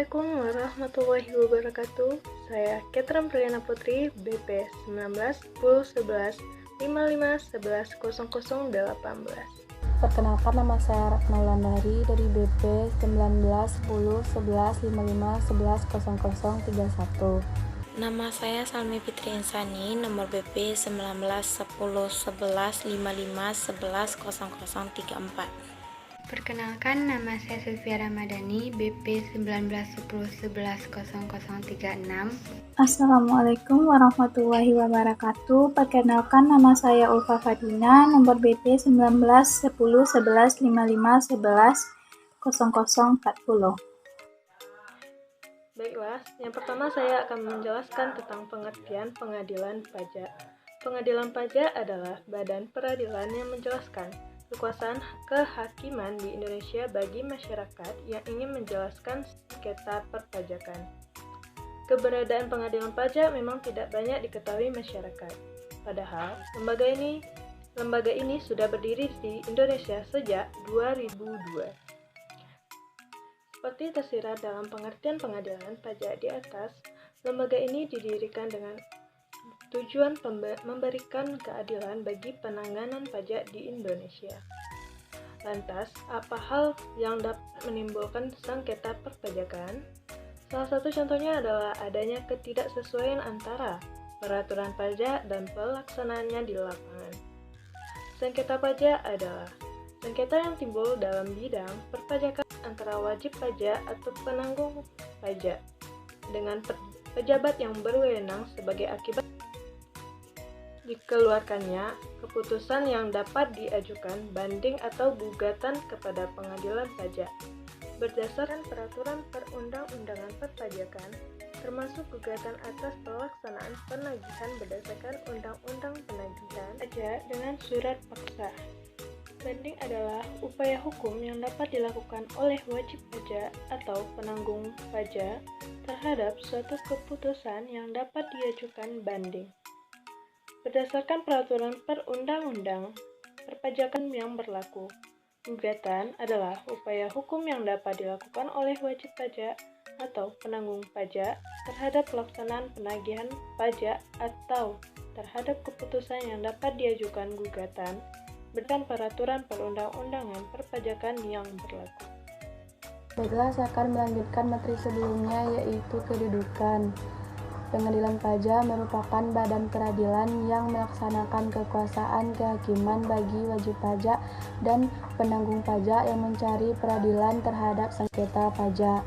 Assalamualaikum warahmatullahi wabarakatuh. Saya Ketram Priyana Putri, BP 19 10 11 55 11 0018. Perkenalkan, nama saya Ratna Wulandari dari BP 19 10 11 55 11 0031. Nama saya Salmi Fitri Insani, nomor BP 19 10 11 55 11 0034. Perkenalkan, nama saya Sylvia Ramadhani, BP 19 10 11 0036. Assalamualaikum warahmatullahi wabarakatuh. Perkenalkan, nama saya Ulfa Fadina, nomor BP 19 10 11 55 11 0040. Baiklah, yang pertama saya akan menjelaskan tentang pengertian pengadilan pajak. Pengadilan pajak adalah badan peradilan yang menjelaskan kekuasaan kehakiman di Indonesia bagi masyarakat yang ingin menjelaskan sengketa perpajakan. Keberadaan pengadilan pajak memang tidak banyak diketahui masyarakat. Padahal, lembaga ini sudah berdiri di Indonesia sejak 2002. Seperti tersirat dalam pengertian pengadilan pajak di atas, lembaga ini didirikan dengan tujuan memberikan keadilan bagi penanganan pajak di Indonesia. Lantas, apa hal yang dapat menimbulkan sengketa perpajakan? Salah satu contohnya adalah adanya ketidaksesuaian antara peraturan pajak dan pelaksanaannya di lapangan. Sengketa pajak adalah sengketa yang timbul dalam bidang perpajakan antara wajib pajak atau penanggung pajak dengan pejabat yang berwenang sebagai akibat dikeluarkannya keputusan yang dapat diajukan banding atau gugatan kepada pengadilan pajak berdasarkan peraturan perundang-undangan perpajakan, termasuk gugatan atas pelaksanaan penagihan berdasarkan undang-undang penagihan pajak dengan surat paksa. Banding adalah upaya hukum yang dapat dilakukan oleh wajib pajak atau penanggung pajak terhadap suatu keputusan yang dapat diajukan banding berdasarkan peraturan perundang-undang perpajakan yang berlaku. Gugatan adalah upaya hukum yang dapat dilakukan oleh wajib pajak atau penanggung pajak terhadap pelaksanaan penagihan pajak atau terhadap keputusan yang dapat diajukan gugatan berdasarkan peraturan perundang-undangan perpajakan yang berlaku. Baiklah, saya akan melanjutkan materi sebelumnya, yaitu kedudukan. Pengadilan pajak merupakan badan peradilan yang melaksanakan kekuasaan kehakiman bagi wajib pajak dan penanggung pajak yang mencari peradilan terhadap sengketa pajak.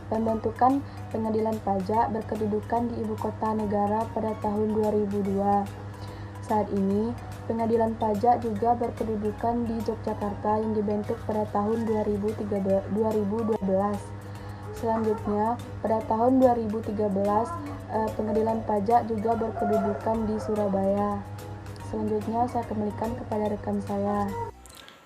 Pembentukan pengadilan pajak berkedudukan di Ibu Kota Negara pada tahun 2002. Saat ini, pengadilan pajak juga berkedudukan di Yogyakarta yang dibentuk pada tahun 2012. Selanjutnya, pada tahun 2013, pengadilan pajak juga berkedudukan di Surabaya. Selanjutnya, saya kembalikan kepada rekan saya.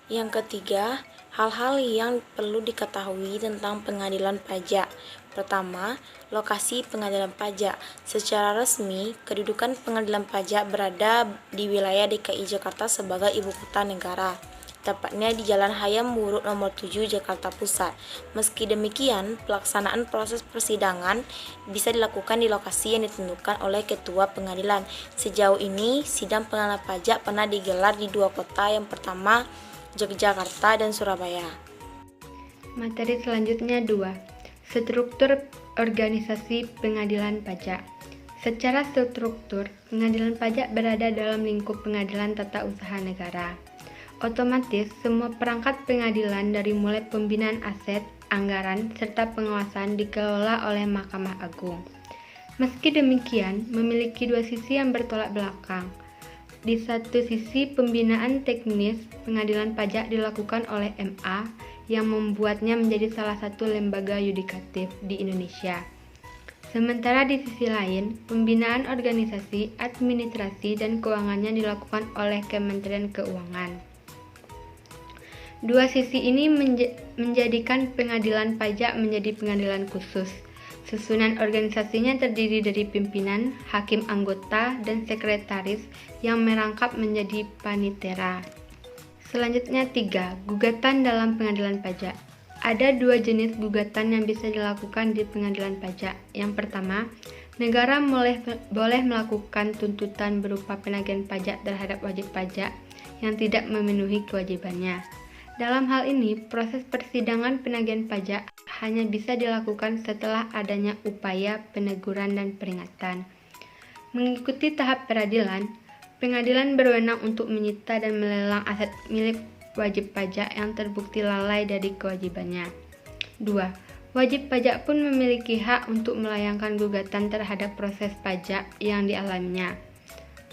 Yang ketiga, hal-hal yang perlu diketahui tentang pengadilan pajak. Pertama, lokasi pengadilan pajak. Secara resmi, kedudukan pengadilan pajak berada di wilayah DKI Jakarta sebagai ibu kota negara, tepatnya di Jalan Hayam Wuruk nomor 7 Jakarta Pusat. Meski demikian, pelaksanaan proses persidangan bisa dilakukan di lokasi yang ditentukan oleh ketua pengadilan. Sejauh ini, sidang pengadilan pajak pernah digelar di dua kota, yang pertama Yogyakarta dan Surabaya. Materi selanjutnya 2. Struktur organisasi pengadilan pajak. Secara struktur, pengadilan pajak berada dalam lingkup pengadilan tata usaha negara. Otomatis, semua perangkat pengadilan dari mulai pembinaan aset, anggaran, serta pengawasan dikelola oleh Mahkamah Agung. Meski demikian, memiliki dua sisi yang bertolak belakang. Di satu sisi, pembinaan teknis pengadilan pajak dilakukan oleh MA yang membuatnya menjadi salah satu lembaga yudikatif di Indonesia. Sementara di sisi lain, pembinaan organisasi, administrasi, dan keuangannya dilakukan oleh Kementerian Keuangan. Dua sisi ini menjadikan pengadilan pajak menjadi pengadilan khusus. Susunan organisasinya terdiri dari pimpinan, hakim anggota, dan sekretaris yang merangkap menjadi panitera. Selanjutnya 3. Gugatan dalam pengadilan pajak. Ada dua jenis gugatan yang bisa dilakukan di pengadilan pajak. Yang pertama, negara boleh melakukan tuntutan berupa penagihan pajak terhadap wajib pajak yang tidak memenuhi kewajibannya. Dalam hal ini, proses persidangan penagihan pajak hanya bisa dilakukan setelah adanya upaya peneguran dan peringatan. Mengikuti tahap peradilan, pengadilan berwenang untuk menyita dan melelang aset milik wajib pajak yang terbukti lalai dari kewajibannya. 2. Wajib pajak pun memiliki hak untuk melayangkan gugatan terhadap proses pajak yang dialaminya.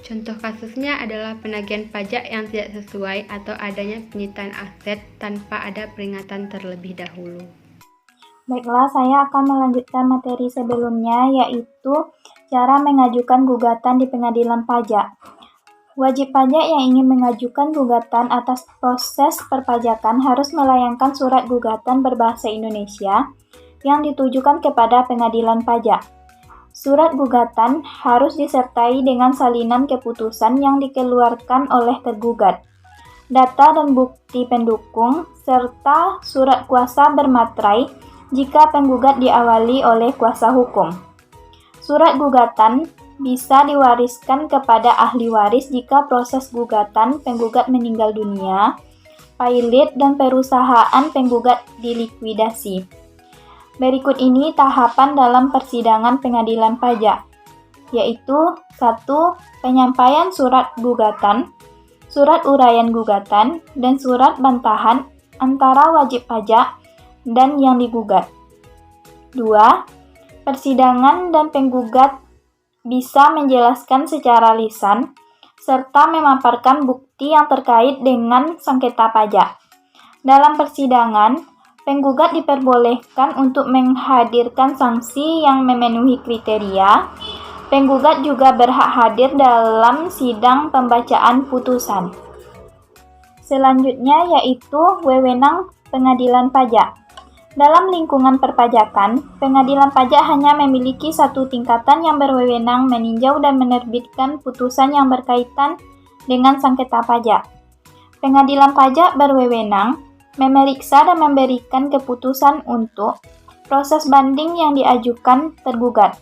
Contoh kasusnya adalah penagihan pajak yang tidak sesuai atau adanya penyitaan aset tanpa ada peringatan terlebih dahulu. Baiklah, saya akan melanjutkan materi sebelumnya, yaitu cara mengajukan gugatan di pengadilan pajak. Wajib pajak yang ingin mengajukan gugatan atas proses perpajakan harus melayangkan surat gugatan berbahasa Indonesia yang ditujukan kepada pengadilan pajak. Surat gugatan harus disertai dengan salinan keputusan yang dikeluarkan oleh tergugat, data dan bukti pendukung, serta surat kuasa bermaterai jika penggugat diawali oleh kuasa hukum. Surat gugatan bisa diwariskan kepada ahli waris jika proses gugatan penggugat meninggal dunia, pailit, dan perusahaan penggugat dilikuidasi. Berikut ini tahapan dalam persidangan pengadilan pajak, yaitu 1. Penyampaian surat gugatan, surat uraian gugatan, dan surat bantahan antara wajib pajak dan yang digugat. 2. Persidangan dan penggugat bisa menjelaskan secara lisan, serta memaparkan bukti yang terkait dengan sengketa pajak. Dalam persidangan, penggugat diperbolehkan untuk menghadirkan saksi yang memenuhi kriteria. Penggugat juga berhak hadir dalam sidang pembacaan putusan. Selanjutnya yaitu wewenang pengadilan pajak. Dalam lingkungan perpajakan, pengadilan pajak hanya memiliki satu tingkatan yang berwenang meninjau dan menerbitkan putusan yang berkaitan dengan sengketa pajak. Pengadilan pajak berwenang memeriksa dan memberikan keputusan untuk proses banding yang diajukan tergugat.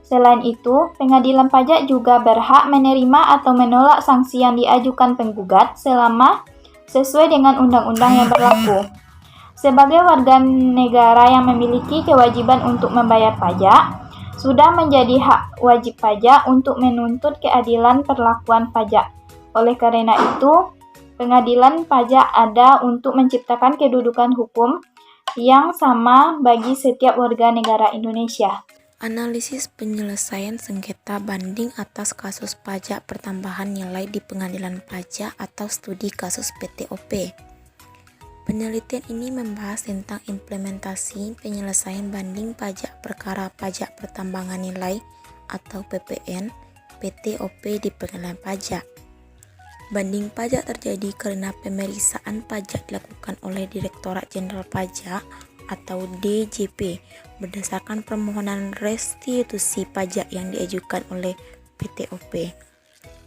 Selain itu, pengadilan pajak juga berhak menerima atau menolak sanksi yang diajukan penggugat selama sesuai dengan undang-undang yang berlaku. Sebagai warga negara yang memiliki kewajiban untuk membayar pajak, sudah menjadi hak wajib pajak untuk menuntut keadilan perlakuan pajak. Oleh karena itu, pengadilan pajak ada untuk menciptakan kedudukan hukum yang sama bagi setiap warga negara Indonesia. Analisis penyelesaian sengketa banding atas kasus pajak pertambahan nilai di pengadilan pajak atau studi kasus PTOP. Penelitian ini membahas tentang implementasi penyelesaian banding pajak perkara pajak pertambangan nilai atau PPN PTOP di pengadilan pajak. Banding pajak terjadi karena pemeriksaan pajak dilakukan oleh Direktorat Jenderal Pajak atau DJP berdasarkan permohonan restitusi pajak yang diajukan oleh PTOP.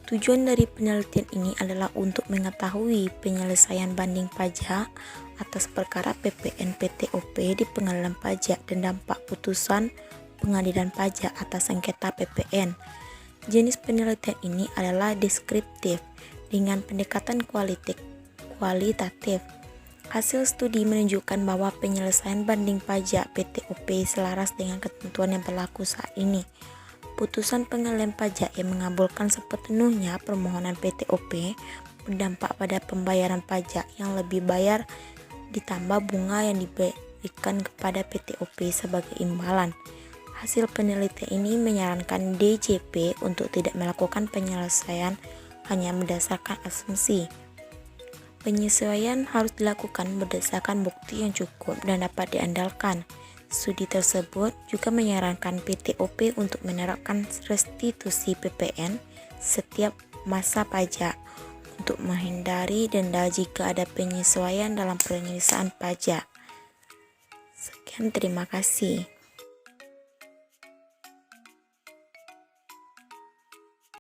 Tujuan dari penelitian ini adalah untuk mengetahui penyelesaian banding pajak atas perkara PPN PTOP di pengadilan pajak dan dampak putusan pengadilan pajak atas sengketa PPN. Jenis penelitian ini adalah deskriptif dengan pendekatan kualitatif. Hasil studi menunjukkan bahwa penyelesaian banding pajak PTOP selaras dengan ketentuan yang berlaku saat ini. Putusan pengadilan pajak yang mengabulkan sepenuhnya permohonan PTOP berdampak pada pembayaran pajak yang lebih bayar ditambah bunga yang diberikan kepada PTOP sebagai imbalan. Hasil penelitian ini menyarankan DJP untuk tidak melakukan penyelesaian hanya berdasarkan asumsi. Penyesuaian harus dilakukan berdasarkan bukti yang cukup dan dapat diandalkan. Studi tersebut juga menyarankan PTOP untuk menerapkan restitusi PPN setiap masa pajak untuk menghindari denda jika ada penyesuaian dalam penyelesaian pajak. Sekian, terima kasih.